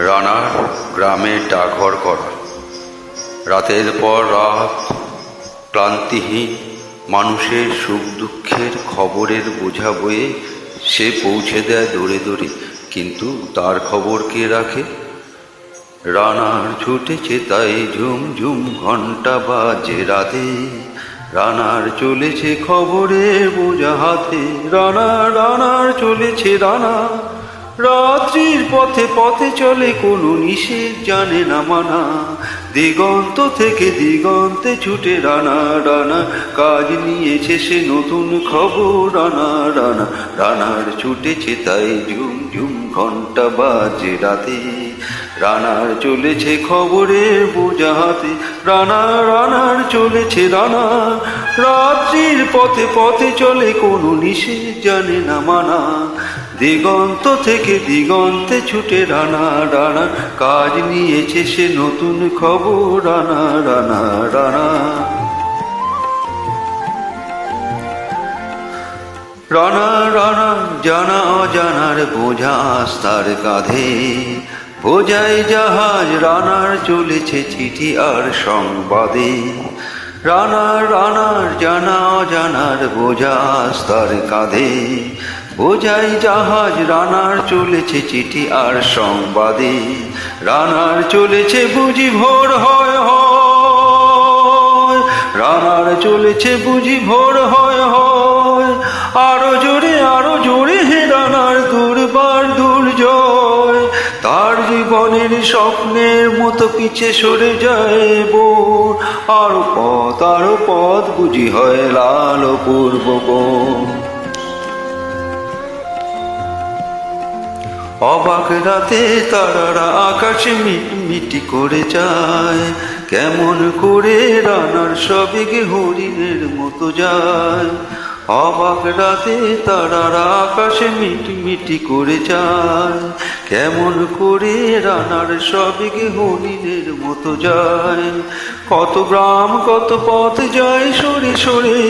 রানার গ্রামে ডাকঘর করা। রাতের পর রাত ক্লান্তিহীন মানুষের সুখ দুঃখের খবরের বোঝা বয়ে সে পৌঁছে দেয় দৌড়ে দৌড়ে, কিন্তু তার খবর কে রাখে? রানার ছুটেছে তাই ঝুম ঝুম ঘন্টা বাজে রাতে, রানার চলেছে খবরের বোঝা হাতে। রানার চলেছে রানা, রাত্রির পথে পথে চলে, কোনো নিষেধ জানে না মানা। দিগন্ত থেকে দিগন্তে ছুটে রানা, কাজ নিয়েছে সে নতুন খবর। রানার ছুটেছে তাই ঝুম ঝুম ঘন্টা বাজে রাতে, রানার চলেছে খবরের বোঝা হাতে। রানার চলেছে রানা, রাত্রির পথে পথে চলে, কোনো নিষেধ জানে না মানা। দিগন্ত থেকে দিগন্তে ছুটে রানা, কাজ নিয়েছে সে নতুন খবর। রানা জানা অজানার বোঝা তার কাঁধে, বোঝাই জাহাজ রানার চলেছে চিঠি আর সংবাদে। রানার জানা অজানার বোঝা তার কাঁধে, বোঝাই জাহাজ রানার চলেছে চিঠি আর সংবাদে। রানার চলেছে বুঝি ভোর হয় হয়, রানার চলেছে বুঝি ভোর হয় হয়। আরো জোরে হে রানার দুর্বার দুর্জয়, তার জীবনের স্বপ্নের মতো পিছে সরে যায় বোর। আরো পথ বুঝি হয় লাল পূর্ব। অবাক রাতে তারারা আকাশে মিটমিটি করে যায়, কেমন করে রানার সবেগে হরিণের মতো যায়। অবাক রাতে তারারা আকাশে মিটমিটি করে যায়, কেমন করে রানার সবেগে হরিণের মতো যায়। কত গ্রাম কত পথ যায় সরে সরে,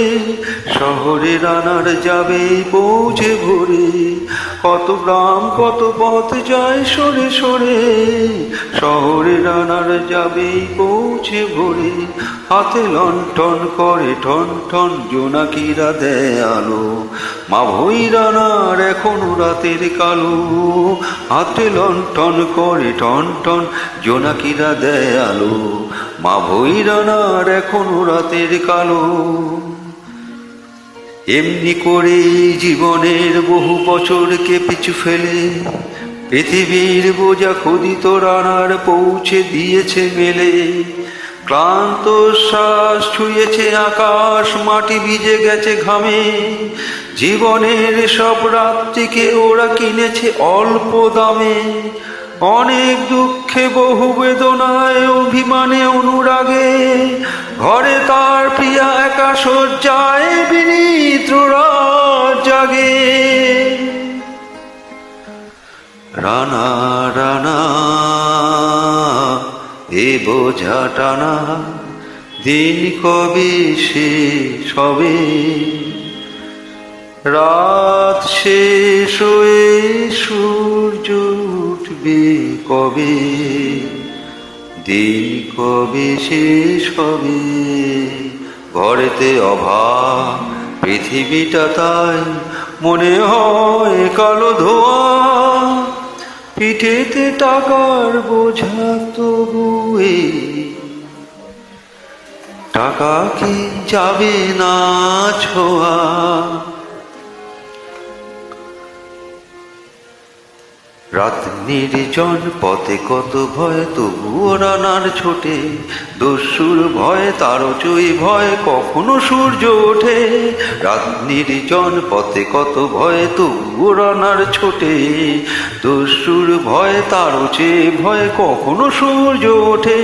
শহরে রানার যাবে পৌঁছে ভোরে। কত গ্রাম কত পথ যায় সরে সরে, শহরে রানার যাবে পৌঁছে ভোরে। হাতে লণ্ঠন করে ঠন ঠন জোনাকিরা দেয় আলো, মা ভই রানার এখনো রাতের কালো। হাতে লণ্ঠন করে ঠন ঠন জোনাকিরা দেয় আলো, মা ভই রানার এখনো রাতের কালো। এমনি করে জীবনের বহু বছরকে পিছু ফেলে, পৃথিবীর বোঝা খোদিত রানার পৌঁছে দিয়েছে মেলে। ক্লান্ত শ্বাস ছুঁয়েছে আকাশ, মাটি ভিজে গেছে ঘামে। জীবনের সব রাত্রিকে ওরা কিনেছে অল্প দামে। অনেক দুঃখে বহু বেদনায় অভিমানে অনুরাগে, ঘরে তার প্রিয়া একা শয্যায় বিনিদ্র রাত জাগে। রানা এ বোঝা টানা, দিন কবে শেষ হবে? রাত শেষ হয়ে সূর্য উঠবে কবে? দিন কবে শেষ হবে? ঘরেতে অভাব পৃথিবীটা তাই মনে হয় কালো ধোয়া। পিঠেতে টাকার বোঝা তবুয়ে, টাকা কি যাবে না ছোঁয়া? রাত নির্জন পথে কত ভয়, তবুও রানার ছোটে। দস্যুর ভয় তারও চই ভয়, কখনো সূর্য ওঠে। রাত নির্জন পথে কত ভয়, তবুও রানার ছোটে। দস্যুর ভয় তারও চেয়ে ভয়, কখনো সূর্য ওঠে।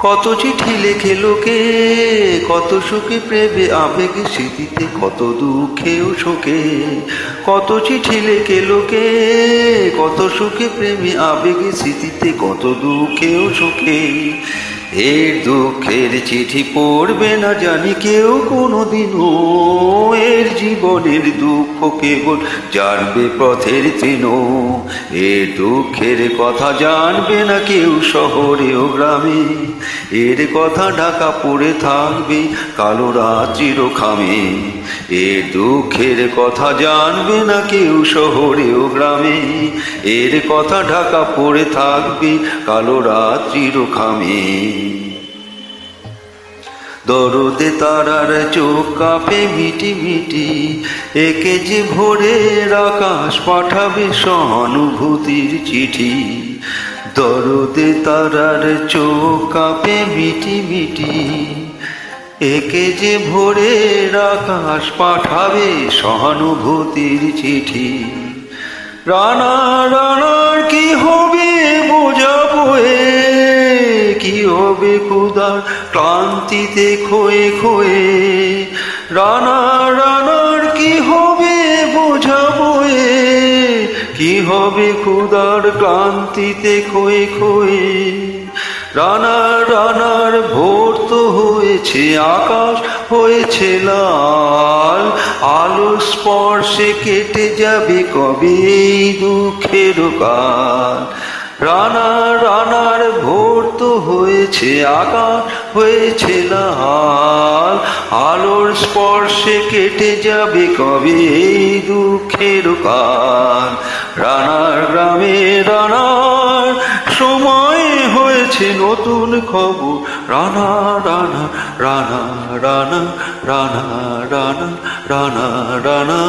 কত চিঠি লেখে লোকে, কত সুখে প্রেমে আবেগে স্মৃতিতে, কত দুঃখেও শোকে। কত চিঠি লেখে লোকে, কত সুখে প্রেমে আবেগে স্মৃতিতে, কত দুঃখেও শোকে। এর দুঃখের চিঠি পড়বে না জানি কেউ কোনোদিনও, এর জীবনের দুঃখ কেবল জানবে পথের তৃণ। এর দুঃখের কথা জানবে না কেউ শহরে ও গ্রামে, এর কথা ঢাকা পড়ে থাকবে কালো রাত্রির খামে। এর দুঃখের কথা জানবে না কেউ শহরে ও গ্রামে, এর কথা ঢাকা পড়ে থাকবে কালো রাত্রির খামে। দরদে তারার চোখ কাঁপে মিটি মিটি, একে যে ভোরের আকাশ পাঠাবে সহানুভূতির চিঠি। দরদে তারার চোখ কাঁপে মিটি মিটি, একে যে ভোরের আকাশ পাঠাবে সহানুভূতির চিঠি। রানা রানার কি হবে বোঝাবো, কি হবে ক্ষুধার ক্লান্তিতে ক্ষয়ে ক্ষয়ে। রানা রানার কি হবে বোঝাবো, কি হবে ক্ষুধার ক্লান্তিতে ক্ষয়ে ক্ষয়ে। রানার রানার ভোর তো হয়েছে, আকাশ হয়েছে লাল, আলো স্পর্শে কেটে যাবে কবে এই দুঃখের কাল। রানার রানার ভোর তো হয়েছে, আকাশ হয়েছে লাল, আলোর স্পর্শে কেটে যাবে কবে এই দুঃখের কাল। রানার গ্রামে রানার সময় হয়েছে নতুন খবর। রানা রানা রানা রানা রানা রানা রানা রানা।